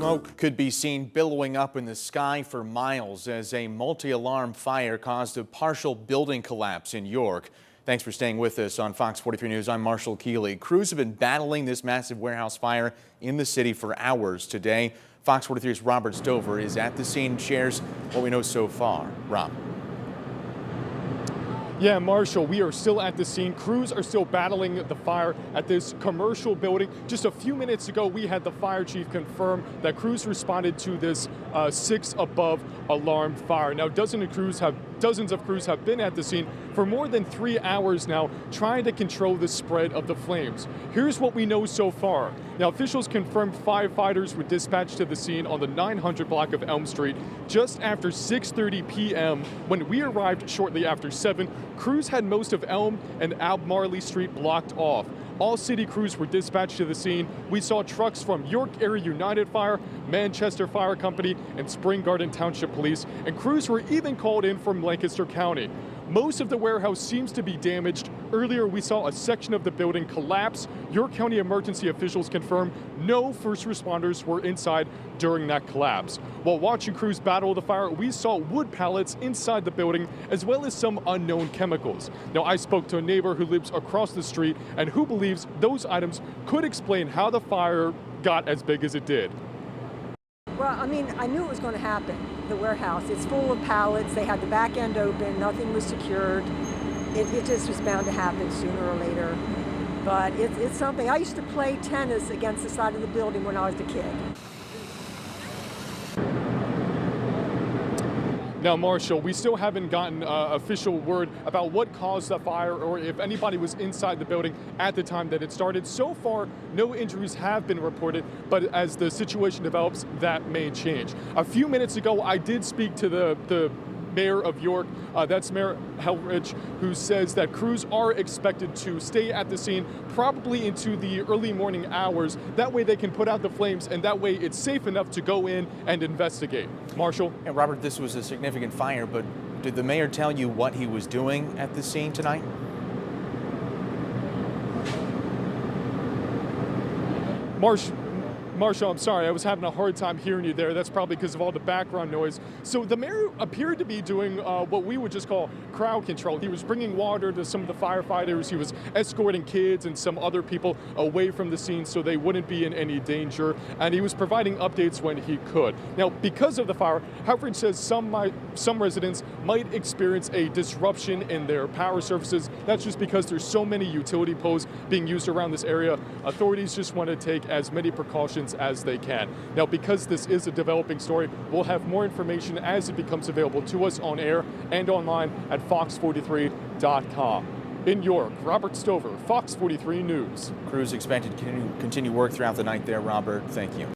Smoke could be seen billowing up in the sky for miles as a multi-alarm fire caused a partial building collapse in York. Thanks for staying with us on Fox 43 News. I'm Marshall Keeley. Crews have been battling this massive warehouse fire in the city for hours today. Fox 43's Robert Stover is at the scene and shares what we know so far. Rob. Yeah, Marshall, we are still at the scene. Crews are still battling the fire at this commercial building. Just a few minutes ago, we had the fire chief confirm that crews responded to this 6 above alarm fire. Now, dozens of crews have been at the scene for more than 3 hours now, trying to control the spread of the flames. Here's what we know so far. Now, officials confirmed firefighters were dispatched to the scene on the 900 block of Elm Street just after 6:30 p.m. When we arrived shortly after 7, crews had most of Elm and Albemarle Street blocked off. All city crews were dispatched to the scene. We saw trucks from York Area United Fire, Manchester Fire Company, and Spring Garden Township Police, and crews were even called in from Lancaster County. Most of the warehouse seems to be damaged. Earlier, we saw a section of the building collapse. York County emergency officials confirmed no first responders were inside during that collapse. While watching crews battle the fire, we saw wood pallets inside the building, as well as some unknown chemicals. Now, I spoke to a neighbor who lives across the street and who believes those items could explain how the fire got as big as it did. Well, I mean, I knew it was going to happen. The warehouse, it's full of pallets. They had the back end open. Nothing was secured. It just was bound to happen sooner or later. But it's something. I used to play tennis against the side of the building when I was a kid. Now, Marshall, we still haven't gotten official word about what caused the fire or if anybody was inside the building at the time that it started. So far, no injuries have been reported, but as the situation develops, that may change. A few minutes ago, I did speak to the Mayor of York, that's Mayor Helrich, who says that crews are expected to stay at the scene probably into the early morning hours. That way they can put out the flames, and that way it's safe enough to go in and investigate. Marshall? And Robert, this was a significant fire, but did the mayor tell you what he was doing at the scene tonight? Marshall, I'm sorry, I was having a hard time hearing you there. That's probably because of all the background noise. So the mayor appeared to be doing what we would just call crowd control. He was bringing water to some of the firefighters. He was escorting kids and some other people away from the scene so they wouldn't be in any danger. And he was providing updates when he could. Now, because of the fire, Helfrich says some residents might experience a disruption in their power services. That's just because there's so many utility poles being used around this area. Authorities just want to take as many precautions as they can. Now, because this is a developing story, we'll have more information as it becomes available to us on air and online at fox43.com. In York, Robert Stover, Fox 43 News. Crews expected to continue work throughout the night there, Robert. Thank you.